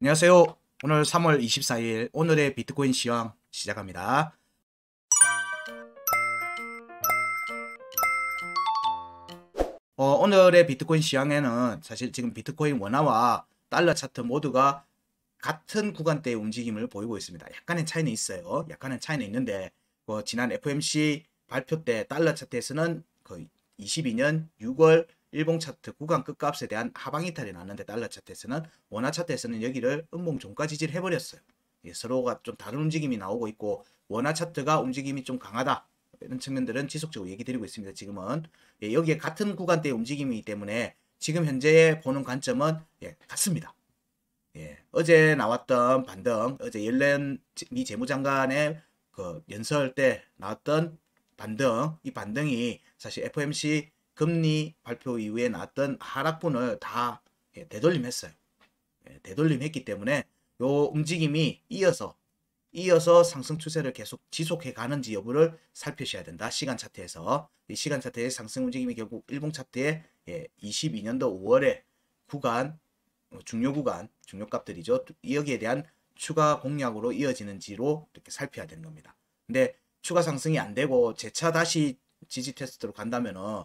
안녕하세요. 오늘 3월 24일 오늘의 비트코인 시황 시작합니다. 오늘의 비트코인 시황에는 사실 지금 비트코인 원화와 달러 차트 모두가 같은 구간대의 움직임을 보이고 있습니다. 약간의 차이는 있어요. 약간의 차이는 있는데 지난 FOMC 발표 때 달러 차트에서는 거의 22년 6월 일봉 차트 구간 끝값에 대한 하방 이탈이 났는데 달러 차트에서는 원화 차트에서는 여기를 음봉 종가 지지를 해버렸어요. 서로가 좀 다른 움직임이 나오고 있고 원화 차트가 움직임이 좀 강하다. 이런 측면들은 지속적으로 얘기 드리고 있습니다. 지금은 여기에 같은 구간대의 움직임이기 때문에 지금 현재 보는 관점은 같습니다. 어제 나왔던 반등, 어제 옐렌 미 재무장관의 그 연설 때 나왔던 반등, 이 반등이 사실 FOMC 금리 발표 이후에 나왔던 하락분을 다 되돌림했어요. 되돌림했기 때문에 요 움직임이 이어서 상승 추세를 계속 지속해 가는지 여부를 살피셔야 된다. 시간 차트에서 이 시간 차트의 상승 움직임이 결국 일봉 차트의 22년도 5월에 구간 중요 구간 중요값들이죠. 여기에 대한 추가 공략으로 이어지는지로 이렇게 살펴야 되는 겁니다. 근데 추가 상승이 안 되고 재차 다시 지지 테스트로 간다면은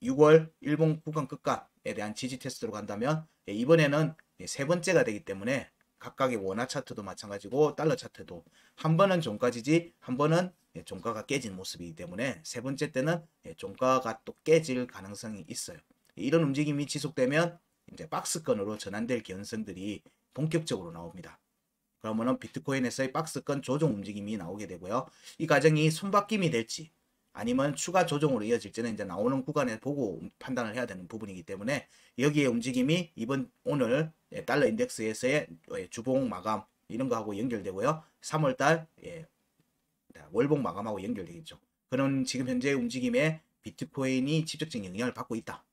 6월 일봉 구간 끝값에 대한 지지 테스트로 간다면 이번에는 세 번째가 되기 때문에 각각의 원화 차트도 마찬가지고 달러 차트도 한 번은 종가 지지, 한 번은 종가가 깨진 모습이기 때문에 세 번째 때는 종가가 또 깨질 가능성이 있어요. 이런 움직임이 지속되면 이제 박스권으로 전환될 개연성들이 본격적으로 나옵니다. 그러면은 비트코인에서의 박스권 조정 움직임이 나오게 되고요. 이 과정이 손바뀜이 될지 아니면 추가 조정으로 이어질지는 이제 나오는 구간에 보고 판단을 해야 되는 부분이기 때문에 여기에 움직임이 오늘 달러 인덱스에서의 주봉 마감 이런 거하고 연결되고요. 3월달 월봉 마감하고 연결되겠죠. 그런 지금 현재 움직임에 비트코인이 직접적인 영향을 받고 있다.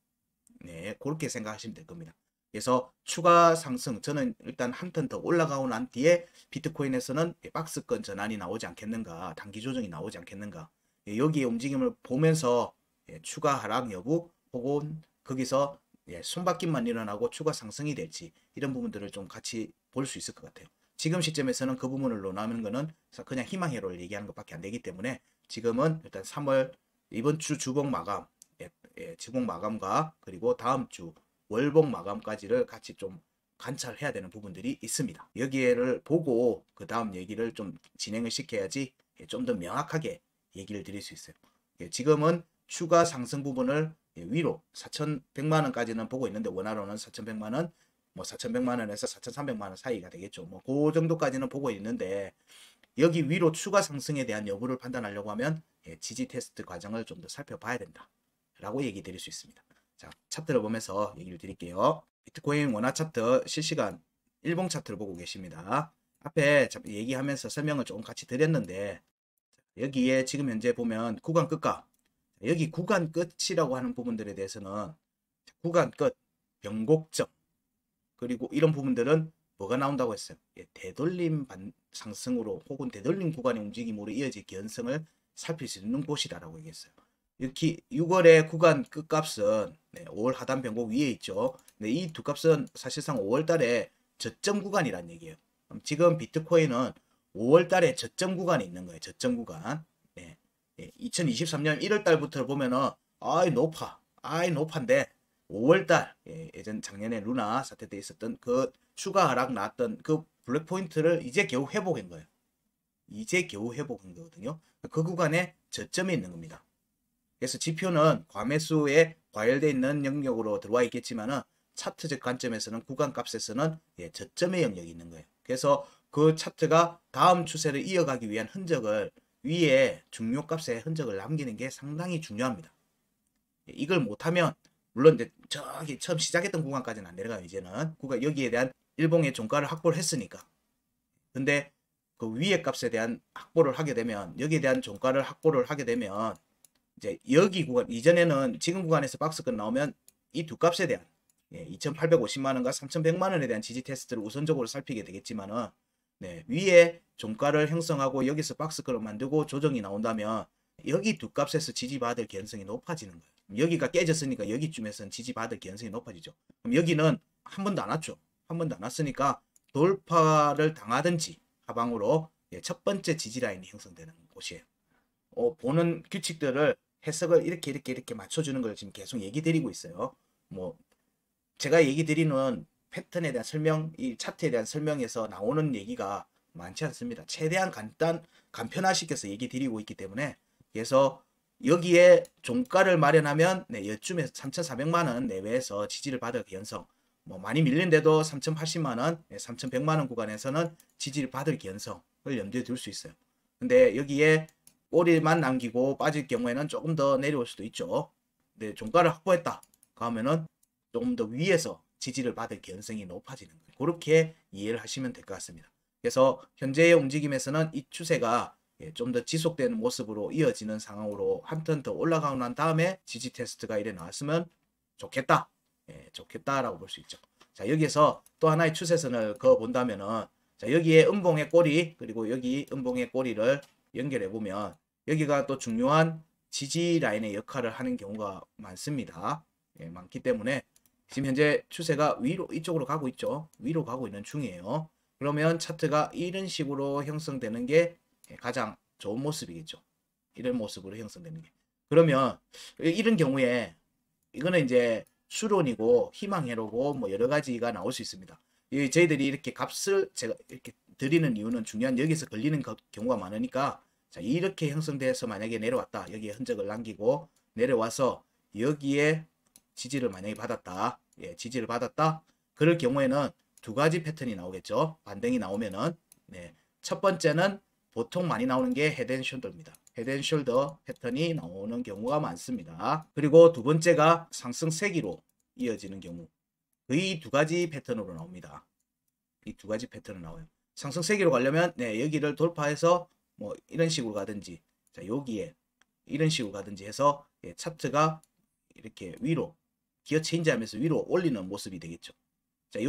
네, 그렇게 생각하시면 될 겁니다. 그래서 추가 상승, 저는 일단 한 턴 더 올라가고 난 뒤에 비트코인에서는 박스권 전환이 나오지 않겠는가, 단기 조정이 나오지 않겠는가, 여기에 움직임을 보면서 추가 하락 여부 혹은 거기서 손바뀜만 일어나고 추가 상승이 될지 이런 부분들을 좀 같이 볼 수 있을 것 같아요. 지금 시점에서는 그 부분을 논하는 거는 그냥 희망회로를 얘기하는 것밖에 안 되기 때문에 지금은 일단 3월 이번 주 주봉 마감, 주봉 마감과 그리고 다음 주 월봉 마감까지를 같이 좀 관찰해야 되는 부분들이 있습니다. 여기를 보고 그 다음 얘기를 좀 진행을 시켜야지 좀 더 명확하게 얘기를 드릴 수 있어요. 지금은 추가 상승 부분을 위로 4,100만 원까지는 보고 있는데 원화로는 4,100만 원, 뭐 4,100만 원에서 4,300만 원 사이가 되겠죠. 뭐 그 정도까지는 보고 있는데 여기 위로 추가 상승에 대한 여부를 판단하려고 하면 지지 테스트 과정을 좀 더 살펴봐야 된다. 라고 얘기 드릴 수 있습니다. 자, 차트를 보면서 얘기를 드릴게요. 비트코인 원화 차트 실시간 일봉 차트를 보고 계십니다. 앞에 얘기하면서 설명을 조금 같이 드렸는데 여기에 지금 현재 보면 구간 끝과 여기 구간 끝이라고 하는 부분들에 대해서는 구간 끝, 변곡점 그리고 이런 부분들은 뭐가 나온다고 했어요? 되돌림 상승으로 혹은 되돌림 구간의 움직임으로 이어질 개연성을 살필 수 있는 곳이다라고 얘기했어요. 이렇게 6월의 구간 끝값은 5월 하단 변곡 위에 있죠. 근데 이 두 값은 사실상 5월 달에 저점 구간이란 얘기예요. 지금 비트코인은 5월 달에 저점 구간에 있는 거예요. 저점 구간. 2023년 1월 달부터 보면은 아이 높은데 5월달 예전 작년에 루나 사태 때 있었던 그 추가 하락 나왔던 그 블랙 포인트를 이제 겨우 회복한 거예요. 이제 겨우 회복한 거거든요. 그 구간에 저점에 있는 겁니다. 그래서 지표는 과매수에 과열되어 있는 영역으로 들어와 있겠지만은 차트적 관점에서는 구간 값에서는 저점의 영역이 있는 거예요. 그래서 그 차트가 다음 추세를 이어가기 위한 흔적을 위에 중요값의 흔적을 남기는 게 상당히 중요합니다. 이걸 못하면 물론 이제 저기 처음 시작했던 구간까지는 안 내려가요. 이제는 구간 여기에 대한 일봉의 종가를 확보를 했으니까. 근데 그 위에 값에 대한 확보를 하게 되면 여기에 대한 종가를 확보를 하게 되면 이제 여기 구간 이전에는 지금 구간에서 박스권 나오면 이 두 값에 대한 2,850만 원과 3,100만 원에 대한 지지 테스트를 우선적으로 살피게 되겠지만은 위에 종가를 형성하고 여기서 박스권을 만들고 조정이 나온다면 여기 두 값에서 지지받을 개연성이 높아지는 거예요. 여기가 깨졌으니까 여기쯤에서는 지지받을 개연성이 높아지죠. 그럼 여기는 한 번도 안 왔죠. 한 번도 안 왔으니까 돌파를 당하든지 하방으로 첫 번째 지지라인이 형성되는 곳이에요. 보는 규칙들을 해석을 이렇게 맞춰주는 걸 지금 계속 얘기 드리고 있어요. 뭐 제가 얘기 드리는 패턴에 대한 설명, 이 차트에 대한 설명에서 나오는 얘기가 많지 않습니다. 최대한 간편화시켜서 얘기 드리고 있기 때문에, 그래서 여기에 종가를 마련하면 여쯤에서 3,400만원 내외에서 지지를 받을 기현성, 뭐 많이 밀린데도 3,080만원, 3,100만원 구간에서는 지지를 받을 기현성을 염두에 둘 수 있어요. 근데 여기에 꼬리만 남기고 빠질 경우에는 조금 더 내려올 수도 있죠. 근데 종가를 확보했다 그러면은 조금 더 위에서 지지를 받을 가능성이 높아지는 거예요. 그렇게 이해를 하시면 될 것 같습니다. 그래서 현재의 움직임에서는 이 추세가 좀 더 지속되는 모습으로 이어지는 상황으로 한 턴 더 올라가고 난 다음에 지지 테스트가 이래 나왔으면 좋겠다. 좋겠다라고 볼 수 있죠. 자, 여기에서 또 하나의 추세선을 그어본다면은, 자, 여기에 음봉의 꼬리, 그리고 여기 음봉의 꼬리를 연결해 보면 여기가 또 중요한 지지 라인의 역할을 하는 경우가 많습니다. 많기 때문에 지금 현재 추세가 위로 이쪽으로 가고 있죠. 위로 가고 있는 중이에요. 그러면 차트가 이런 식으로 형성되는 게 가장 좋은 모습이겠죠. 이런 모습으로 형성되는 게. 그러면 이런 경우에 이거는 이제 추론이고 희망회로고 뭐 여러 가지가 나올 수 있습니다. 저희들이 이렇게 값을 제가 이렇게 드리는 이유는 중요한, 여기서 걸리는 경우가 많으니까, 자, 이렇게 형성돼서 만약에 내려왔다. 여기에 흔적을 남기고 내려와서 여기에 지지를 만약에 받았다. 지지를 받았다. 그럴 경우에는 두 가지 패턴이 나오겠죠. 반등이 나오면은, 첫 번째는 보통 많이 나오는 게 헤드앤숄더입니다. 헤드앤숄더 패턴이 나오는 경우가 많습니다. 그리고 두 번째가 상승 세기로 이어지는 경우. 거의 두 가지 패턴으로 나옵니다. 이 두 가지 패턴으로 나와요. 상승 세기로 가려면 여기를 돌파해서 뭐 이런 식으로 가든지, 자, 여기에 이런 식으로 가든지 해서 차트가 이렇게 위로 기어 체인지 하면서 위로 올리는 모습이 되겠죠. 자,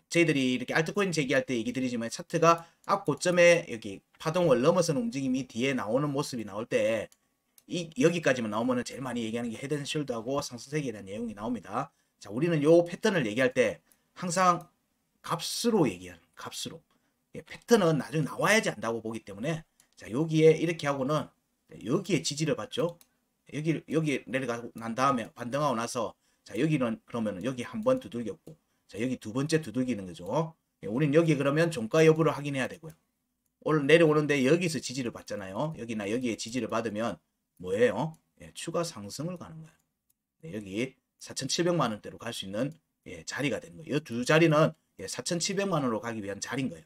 저희들이 이렇게 알트코인 제기할 때 얘기 드리지만, 차트가 앞 고점에 여기 파동을 넘어서는 움직임이 뒤에 나오는 모습이 나올 때, 여기까지만 나오면은 제일 많이 얘기하는 게 헤드앤숄더하고 상승세기에 대한 내용이 나옵니다. 자, 우리는 요 패턴을 얘기할 때 항상 값으로 얘기하는, 값으로. 패턴은 나중에 나와야지 안다고 보기 때문에, 자, 여기에 이렇게 하고는 여기에 지지를 받죠. 여기 내려가고 난 다음에 반등하고 나서, 자, 여기는 그러면은 여기 한 번 두들겼고, 자, 여기 두 번째 두들기는 거죠. 우린 여기 그러면 종가 여부를 확인해야 되고요. 오늘 내려오는데 여기서 지지를 받잖아요. 여기나 여기에 지지를 받으면 뭐예요? 추가 상승을 가는 거예요. 여기 4,700만 원대로 갈 수 있는 자리가 되는 거예요. 이 두 자리는 4,700만 원으로 가기 위한 자리인 거예요.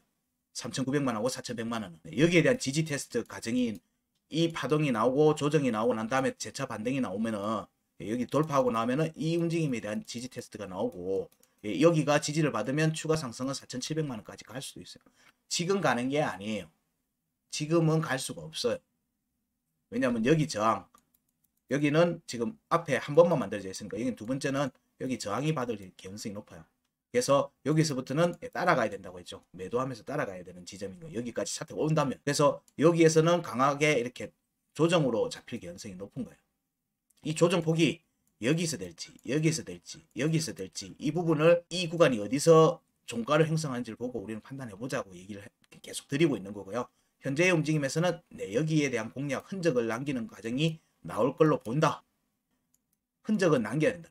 3,900만 원하고 4,100만 원은. 여기에 대한 지지 테스트 과정이, 이 파동이 나오고 조정이 나오고 난 다음에 재차 반등이 나오면은, 여기 돌파하고 나면은 이 움직임에 대한 지지 테스트가 나오고, 여기가 지지를 받으면 추가 상승은 4,700만 원까지 갈 수도 있어요. 지금 가는 게 아니에요. 지금은 갈 수가 없어요. 왜냐하면 여기 저항, 여기는 지금 앞에 한 번만 만들어져 있으니까, 여기 두 번째는 여기 저항이 받을 가능성이 높아요. 그래서 여기서부터는 따라가야 된다고 했죠. 매도하면서 따라가야 되는 지점인 거예요. 여기까지 차트가 온다면. 그래서 여기에서는 강하게 이렇게 조정으로 잡힐 가능성이 높은 거예요. 이 조정폭이 여기서 될지, 여기서 될지, 여기서 될지, 이 부분을, 이 구간이 어디서 종가를 형성하는지를 보고 우리는 판단해 보자고 얘기를 계속 드리고 있는 거고요. 현재의 움직임에서는 여기에 대한 공략, 흔적을 남기는 과정이 나올 걸로 본다. 흔적은 남겨야 된다.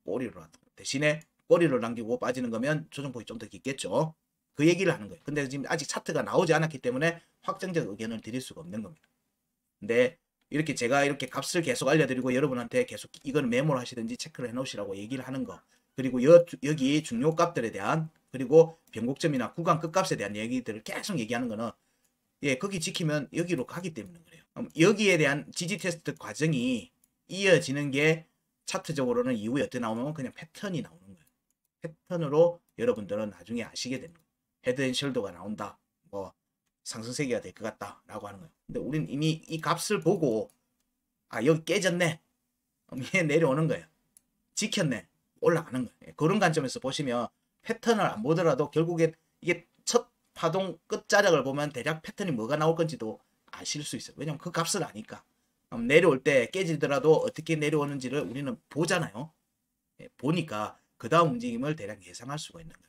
꼬리로라도. 대신에 꼬리를 남기고 빠지는 거면 조정폭이 좀 더 깊겠죠. 그 얘기를 하는 거예요. 근데 지금 아직 차트가 나오지 않았기 때문에 확정적 의견을 드릴 수가 없는 겁니다. 근데 이렇게 제가 이렇게 값을 계속 알려드리고 여러분한테 계속 이건 메모를 하시든지 체크를 해놓으시라고 얘기를 하는 거, 그리고 여기 중요 값들에 대한, 그리고 변곡점이나 구간 끝값에 대한 얘기들을 계속 얘기하는 거는, 거기 지키면 여기로 가기 때문에 그래요. 여기에 대한 지지 테스트 과정이 이어지는 게 차트적으로는 이후에 어떻게 나오면 그냥 패턴이 나오는 거예요. 패턴으로 여러분들은 나중에 아시게 되는 거예요. 헤드앤숄더가 나온다, 뭐 상승세기가 될 것 같다 라고 하는 거예요. 근데 우리는 이미 이 값을 보고, 아, 여기 깨졌네, 얘 내려오는 거예요. 지켰네, 올라가는 거예요. 그런 관점에서 보시면 패턴을 안 보더라도 결국에 이게 첫 파동 끝자락을 보면 대략 패턴이 뭐가 나올 건지도 아실 수 있어요. 왜냐면 그 값을 아니까. 내려올 때 깨지더라도 어떻게 내려오는지를 우리는 보잖아요. 보니까 그 다음 움직임을 대략 예상할 수가 있는 거예요.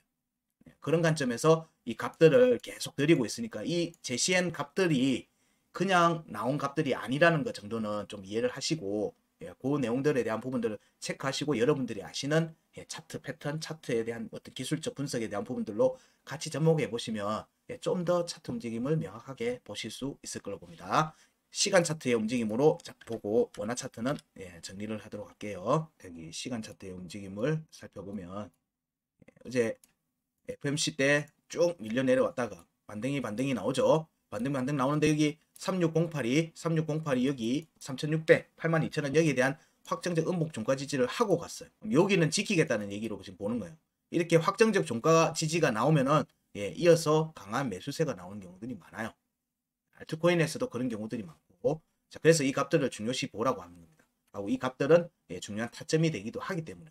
그런 관점에서 이 값들을 계속 드리고 있으니까 이 제시한 값들이 그냥 나온 값들이 아니라는 것 정도는 좀 이해를 하시고 그 내용들에 대한 부분들을 체크하시고 여러분들이 아시는 차트 패턴, 차트에 대한 어떤 기술적 분석에 대한 부분들로 같이 접목해 보시면 좀 더 차트 움직임을 명확하게 보실 수 있을 걸로 봅니다. 시간 차트의 움직임으로 보고 원화 차트는 정리를 하도록 할게요. 여기 시간 차트의 움직임을 살펴보면 어제 FMC 때 쭉 밀려 내려왔다가 반등이 나오죠. 반등 나오는데 여기 3608이 여기 3600, 82,000원 여기에 대한 확정적 음봉 종가 지지를 하고 갔어요. 여기는 지키겠다는 얘기로 지금 보는 거예요. 이렇게 확정적 종가 지지가 나오면은 이어서 강한 매수세가 나오는 경우들이 많아요. 알트코인에서도 그런 경우들이 많고, 자, 그래서 이 값들을 중요시 보라고 하는 겁니다. 하고 이 값들은 중요한 타점이 되기도 하기 때문에.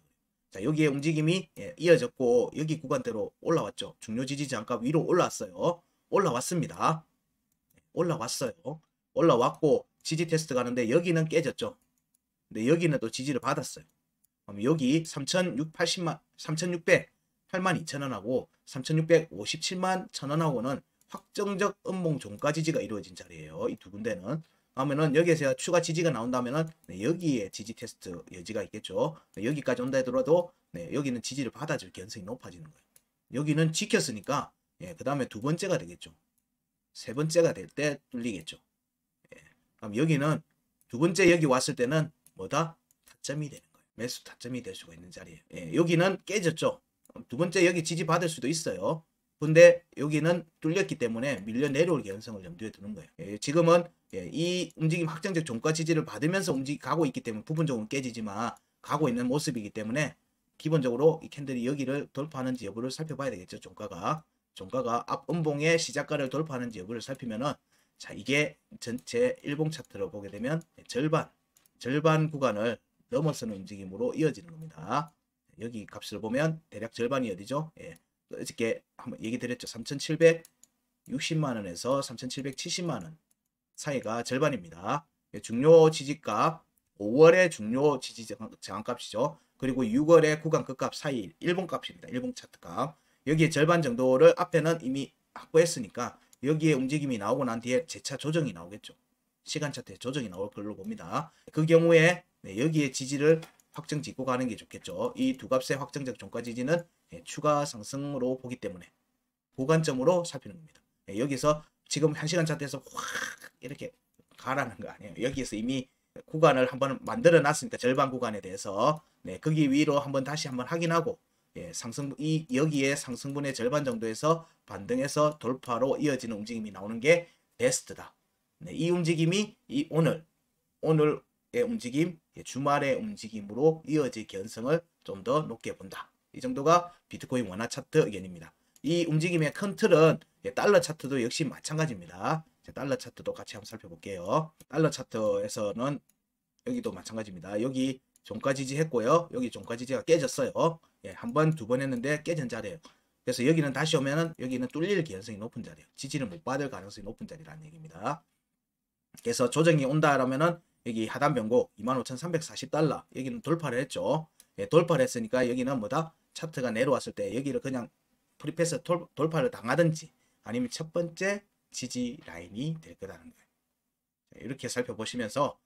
자, 여기에 움직임이 이어졌고 여기 구간대로 올라왔죠. 중요 지지 저항값 위로 올라왔어요. 올라왔어요. 올라왔고 지지 테스트 가는데 여기는 깨졌죠. 근데 여기는 또 지지를 받았어요. 그럼 여기 3,600, 82,000원하고 3,657만 1,000원하고는 확정적 음봉 종가 지지가 이루어진 자리예요. 이 두 군데는. 하면은 여기에서 추가 지지가 나온다면은 여기에 지지 테스트 여지가 있겠죠. 여기까지 온다 하더라도 여기는 지지를 받아줄 가능성이 높아지는 거예요. 여기는 지켰으니까 그 다음에 두 번째가 되겠죠. 세 번째가 될 때 뚫리겠죠. 그럼 여기는 두 번째 여기 왔을 때는 뭐다? 타점이 되는 거예요. 매수 타점이 될 수가 있는 자리예요. 여기는 깨졌죠. 두 번째 여기 지지 받을 수도 있어요. 근데 여기는 뚫렸기 때문에 밀려 내려올 가능성을 염두에 두는 거예요. 지금은 이 움직임 확정적 종가 지지를 받으면서 가고 있기 때문에 부분적으로 깨지지만 가고 있는 모습이기 때문에 기본적으로 이 캔들이 여기를 돌파하는지 여부를 살펴봐야 되겠죠. 종가가 앞 음봉의 시작가를 돌파하는지 여부를 살피면은 자, 이게 전체 일봉 차트로 보게 되면 절반 구간을 넘어서는 움직임으로 이어지는 겁니다. 여기 값을 보면 대략 절반이 어디죠? 어저께 한번 얘기 드렸죠. 3,760만원에서 3,770만원 사이가 절반입니다. 중요 지지값 5월의 중요 지지 저항값이죠. 그리고 6월의 구간 끝값 사이 일봉 값입니다. 일봉 차트 값. 여기에 절반 정도를 앞에는 이미 확보했으니까 여기에 움직임이 나오고 난 뒤에 재차 조정이 나오겠죠. 시간 차트에 조정이 나올 걸로 봅니다. 그 경우에 여기에 지지를 확정 짓고 가는 게 좋겠죠. 이 두 값의 확정적 종가 지지는 추가 상승으로 보기 때문에 고관점으로 살피는 겁니다. 여기서 지금 1시간 차트에서 확 이렇게 가라는 거 아니에요. 여기에서 이미 구간을 한번 만들어 놨으니까 절반 구간에 대해서 거기 위로 다시 한번 확인하고 여기에 상승분의 절반 정도에서 반등해서 돌파로 이어지는 움직임이 나오는 게 베스트다. 이 움직임이 오늘의 움직임, 주말의 움직임으로 이어질 가능성을 좀 더 높게 본다. 이 정도가 비트코인 원화 차트 의견입니다. 이 움직임의 큰 틀은 달러 차트도 역시 마찬가지입니다. 달러 차트도 같이 한번 살펴볼게요. 달러 차트에서는 여기도 마찬가지입니다. 여기 종가 지지했고요. 여기 종가 지지가 깨졌어요. 한 번, 두 번 했는데 깨진 자리예요. 그래서 여기는 다시 오면은 여기는 뚫릴 가능성이 높은 자리예요. 지지를 못 받을 가능성이 높은 자리라는 얘기입니다. 그래서 조정이 온다라면은 여기 하단 변곡 25,340달러 여기는 돌파를 했죠. 돌파를 했으니까 여기는 뭐다? 차트가 내려왔을 때 여기를 그냥 프리패스 돌파를 당하든지 아니면 첫 번째 지지 라인이 될 거라는 거예요. 이렇게 살펴보시면서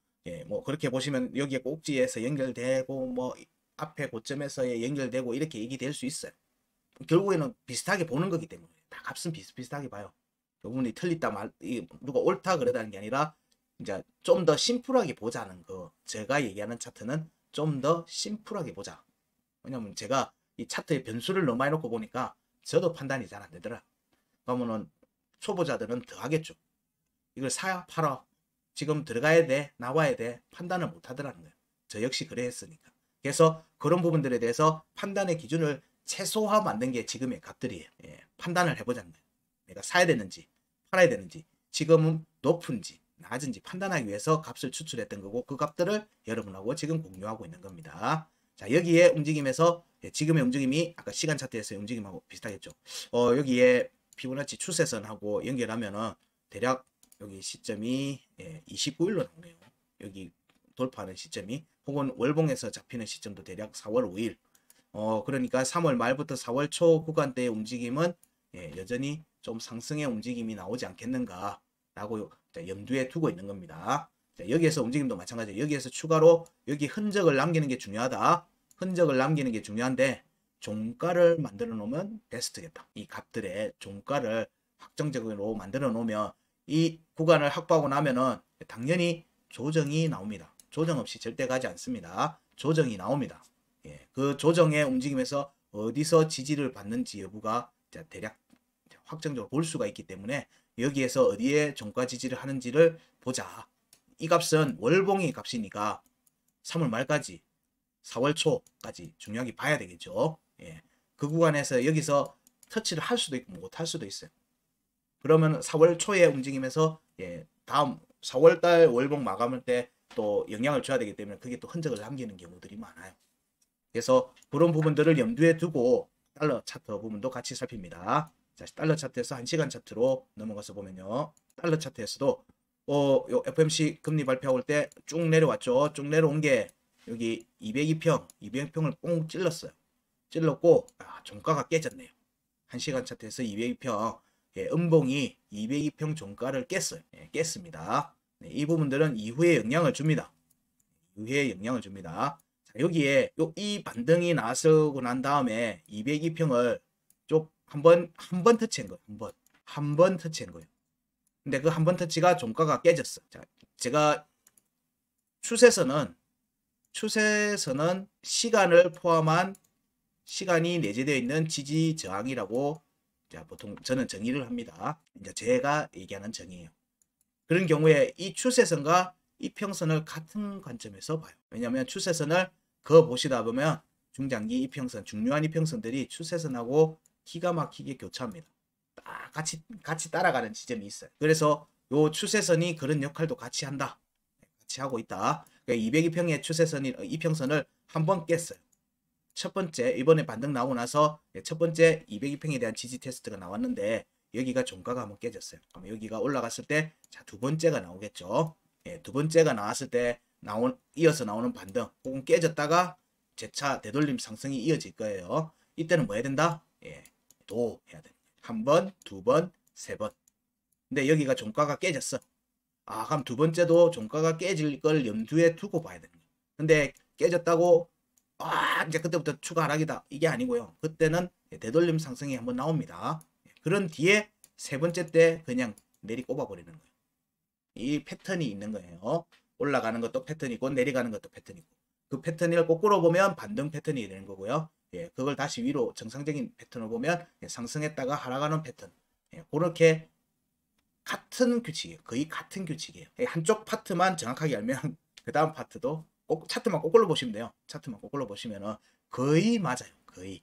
뭐 그렇게 보시면 여기에 꼭지에서 연결되고 뭐 앞에 고점에서 연결되고 이렇게 얘기될 수 있어요. 결국에는 비슷하게 보는 거기 때문에 다 값은 비슷비슷하게 봐요. 부분이 틀리다 누가 옳다 그러다는 게 아니라 이제 좀 더 심플하게 보자는 거. 제가 얘기하는 차트는 좀 더 심플하게 보자. 왜냐면 제가 이 차트의 변수를 너무 많이 놓고 보니까 저도 판단이 잘 안 되더라. 그러면은 초보자들은 더 하겠죠. 이걸 사야 팔아. 지금 들어가야 돼, 나와야 돼. 판단을 못 하더라는 거예요. 저 역시 그래 했으니까. 그래서 그런 부분들에 대해서 판단의 기준을 최소화 만든 게 지금의 값들이에요. 판단을 해보자는 거예요. 내가 사야 되는지, 팔아야 되는지, 지금은 높은지, 낮은지 판단하기 위해서 값을 추출했던 거고 그 값들을 여러분하고 지금 공유하고 있는 겁니다. 자, 여기에 움직임에서 지금의 움직임이 아까 시간 차트에서의 움직임하고 비슷하겠죠. 여기에 피보나치 추세선하고 연결하면은 대략 여기 시점이 29일로 나오네요. 여기 돌파하는 시점이 혹은 월봉에서 잡히는 시점도 대략 4월 5일 그러니까 3월 말부터 4월 초 구간대의 움직임은 여전히 좀 상승의 움직임이 나오지 않겠는가라고 염두에 두고 있는 겁니다. 자, 여기에서 움직임도 마찬가지예요. 여기에서 추가로 여기 흔적을 남기는 게 중요하다. 흔적을 남기는 게 중요한데 종가를 만들어 놓으면 베스트겠다. 이 값들의 종가를 확정적으로 만들어 놓으면 이 구간을 확보하고 나면은 당연히 조정이 나옵니다. 조정 없이 절대 가지 않습니다. 조정이 나옵니다. 그 조정의 움직임에서 어디서 지지를 받는지 여부가 대략 확정적으로 볼 수가 있기 때문에 여기에서 어디에 종가 지지를 하는지를 보자. 이 값은 월봉의 값이니까 3월 말까지 4월 초까지 중요하게 봐야 되겠죠. 그 구간에서 여기서 터치를 할 수도 있고 못 할 수도 있어요. 그러면 4월 초에 움직임에서 다음 4월달 월봉 마감할 때 또 영향을 줘야 되기 때문에 그게 또 흔적을 남기는 경우들이 많아요. 그래서 그런 부분들을 염두에 두고 달러 차트 부분도 같이 살핍니다. 자, 달러 차트에서 1시간 차트로 넘어가서 보면요. 달러 차트에서도 요 FOMC 금리 발표할 때 쭉 내려왔죠. 쭉 내려온 게 여기 202평을 뽕 찔렀어요. 찔렀고 종가가 깨졌네요. 1시간 차트에서 202평 음봉이 202평 종가를 깼어요. 깼습니다. 이 부분들은 이후에 영향을 줍니다. 이후에 영향을 줍니다. 자, 여기에 이 반등이 나서고 난 다음에 202평을 쭉 한 번 터치한 거예요. 한 번 터치한 거예요. 근데 그 한 번 터치가 종가가 깨졌어. 자, 제가 추세선은 시간을 포함한 시간이 내재되어 있는 지지 저항이라고 보통 저는 정의를 합니다. 이제 제가 얘기하는 정의예요. 그런 경우에 이 추세선과 이평선을 같은 관점에서 봐요. 왜냐하면 추세선을 보시다 보면 중장기 이평선, 중요한 이평선들이 추세선하고 기가 막히게 교차합니다. 딱 같이 따라가는 지점이 있어요. 그래서 요 추세선이 그런 역할도 같이 한다. 같이 하고 있다. 그러니까 202평의 이평선을 한 번 깼어요. 첫 번째 이번에 반등 나오고 나서 첫 번째 202평에 대한 지지 테스트가 나왔는데 여기가 종가가 한번 깨졌어요. 그럼 여기가 올라갔을 때 두 번째가 나오겠죠. 두 번째가 나왔을 때 이어서 나오는 반등 혹은 깨졌다가 재차 되돌림 상승이 이어질 거예요. 이때는 뭐 해야 된다? 도 해야 돼. 한 번, 두 번, 세 번. 근데 여기가 종가가 깨졌어. 그럼 두 번째도 종가가 깨질 걸 염두에 두고 봐야 됩니다. 근데 깨졌다고 이제 그때부터 추가 하락이다 이게 아니고요. 그때는 되돌림 상승이 한번 나옵니다. 그런 뒤에 세 번째 때 그냥 내리 꼽아버리는 거예요. 이 패턴이 있는 거예요. 올라가는 것도 패턴이고 내려가는 것도 패턴이고 그 패턴을 거꾸로 보면 반등 패턴이 되는 거고요. 그걸 다시 위로 정상적인 패턴을 보면 상승했다가 하락하는 패턴. 그렇게 같은 규칙이에요. 거의 같은 규칙이에요. 한쪽 파트만 정확하게 알면 그 다음 파트도 차트만 거꾸로 보시면 돼요. 차트만 거꾸로 보시면 거의 맞아요. 거의.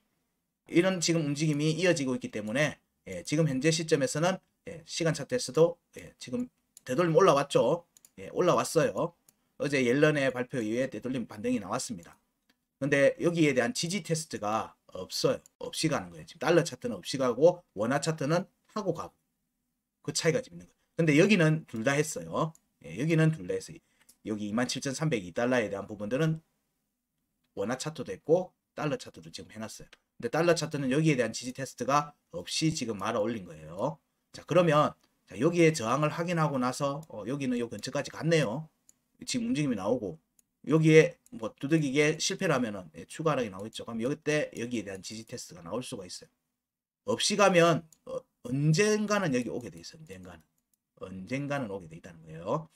이런 지금 움직임이 이어지고 있기 때문에 지금 현재 시점에서는 시간 차트에서도 지금 되돌림 올라왔죠. 올라왔어요. 어제 옐런의 발표 이후에 되돌림 반등이 나왔습니다. 근데 여기에 대한 지지 테스트가 없어요. 없이 가는 거예요. 지금 달러 차트는 없이 가고 원화 차트는 하고 가고 그 차이가 지금 있는 거예요. 근데 여기는 둘 다 했어요. 여기는 둘 다 했어요. 여기 27,302달러에 대한 부분들은 원화 차트도 했고 달러 차트도 지금 해놨어요. 근데 달러 차트는 여기에 대한 지지 테스트가 없이 지금 말아 올린 거예요. 자, 그러면 여기에 저항을 확인하고 나서 여기는 요 근처까지 갔네요. 지금 움직임이 나오고 여기에 뭐 두들기게 실패를 하면은 추가 하락이 나오겠죠. 그럼 여기에 대한 지지 테스트가 나올 수가 있어요. 없이 가면 언젠가는 여기 오게 돼 있어요. 언젠가는 오게 돼 있다는 거예요.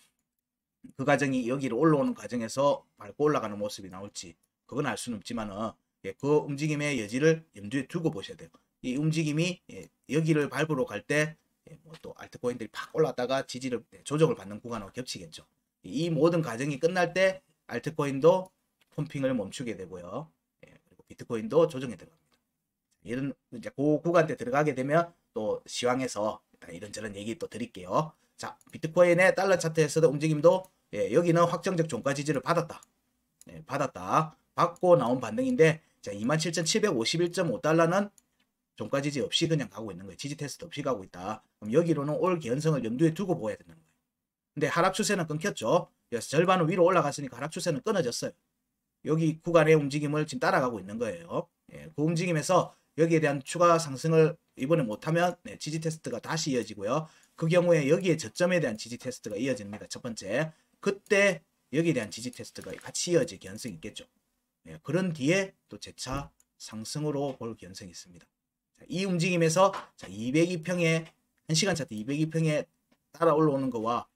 그 과정이 여기로 올라오는 과정에서 밟고 올라가는 모습이 나올지 그건 알 수는 없지만은 그 움직임의 여지를 염두에 두고 보셔야 돼요. 이 움직임이 여기를 밟으러 갈 때 뭐 또 알트코인들이 팍 올랐다가 지지를 조정을 받는 구간하고 겹치겠죠. 이 모든 과정이 끝날 때 알트코인도 펌핑을 멈추게 되고요. 그리고 비트코인도 조정에 들어갑니다. 이런 이제 그 구간 때 들어가게 되면 또 시황에서 이런저런 얘기 또 드릴게요. 자, 비트코인의 달러 차트에서도 움직임도 여기는 확정적 종가 지지를 받았다. 받고 나온 반등인데 자, 27,751.5달러는 종가 지지 없이 그냥 가고 있는 거예요. 지지 테스트 없이 가고 있다. 그럼 여기로는 올 개연성을 염두에 두고 보아야 되는 거예요. 근데 하락 추세는 끊겼죠. 그래서 절반은 위로 올라갔으니까 하락 추세는 끊어졌어요. 여기 구간의 움직임을 지금 따라가고 있는 거예요. 그 움직임에서 여기에 대한 추가 상승을 이번에 못하면 지지 테스트가 다시 이어지고요. 그 경우에 여기에 저점에 대한 지지 테스트가 이어집니다. 첫 번째. 그때 여기에 대한 지지 테스트가 같이 이어질 가능성이 있겠죠. 그런 뒤에 또 재차 상승으로 볼 가능성이 있습니다. 자, 이 움직임에서 202평에 1시간 차트 202평에 따라 올라오는 거와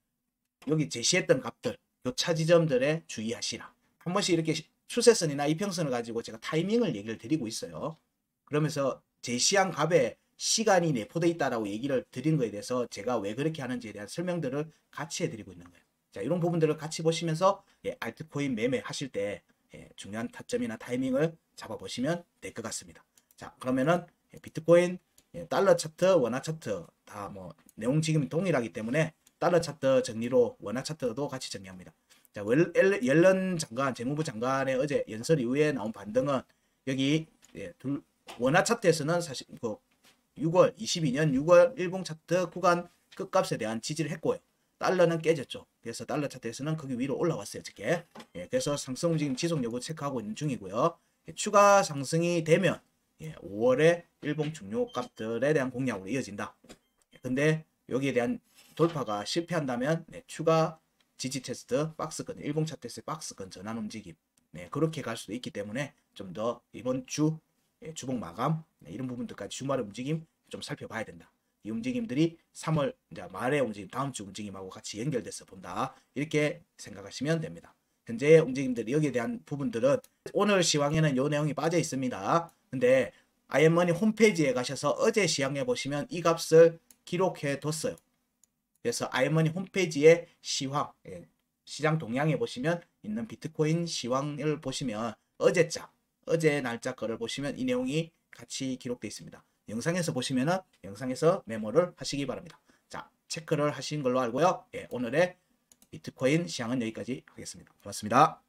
여기 제시했던 값들, 요 차지점들에 주의하시라. 한 번씩 이렇게 추세선이나 이평선을 가지고 제가 타이밍을 얘기를 드리고 있어요. 그러면서 제시한 값에 시간이 내포되어 있다라고 얘기를 드린 거에 대해서 제가 왜 그렇게 하는지에 대한 설명들을 같이 해드리고 있는 거예요. 자, 이런 부분들을 같이 보시면서 알트코인 매매 하실 때 중요한 타점이나 타이밍을 잡아보시면 될 것 같습니다. 자, 그러면은 비트코인, 달러 차트, 원화 차트 다 뭐 내용 지금 동일하기 때문에 달러 차트 정리로 원화 차트도 같이 정리합니다. 자, 옐런 장관, 재무부 장관의 어제 연설 이후에 나온 반등은 여기 원화 차트에서는 사실 그 22년 6월 일봉 차트 구간 끝값에 대한 지지를 했고요. 달러는 깨졌죠. 그래서 달러 차트에서는 거기 위로 올라왔어요. 어저께. 그래서 상승 움직임 지속 여부 체크하고 있는 중이고요. 추가 상승이 되면 5월에 일봉 중요 값들에 대한 공략으로 이어진다. 근데 여기에 대한 돌파가 실패한다면 추가 지지 테스트 박스권, 일봉 차트에서의 박스권 전환 움직임 그렇게 갈 수도 있기 때문에 좀 더 이번 주 주봉 마감 이런 부분들까지 주말의 움직임 좀 살펴봐야 된다. 이 움직임들이 3월 이제 말의 움직임, 다음 주 움직임하고 같이 연결돼서 본다. 이렇게 생각하시면 됩니다. 현재의 움직임들 여기에 대한 부분들은 오늘 시황에는 이 내용이 빠져 있습니다. 근데 아이엠머니 홈페이지에 가셔서 어제 시황에 보시면 이 값을 기록해 뒀어요. 그래서 아이엠머니 홈페이지의 시황, 시장 동향에 보시면 있는 비트코인 시황을 보시면 어제 날짜 거를 보시면 이 내용이 같이 기록되어 있습니다. 영상에서 보시면은 영상에서 메모를 하시기 바랍니다. 자, 체크를 하신 걸로 알고요. 오늘의 비트코인 시황은 여기까지 하겠습니다. 고맙습니다.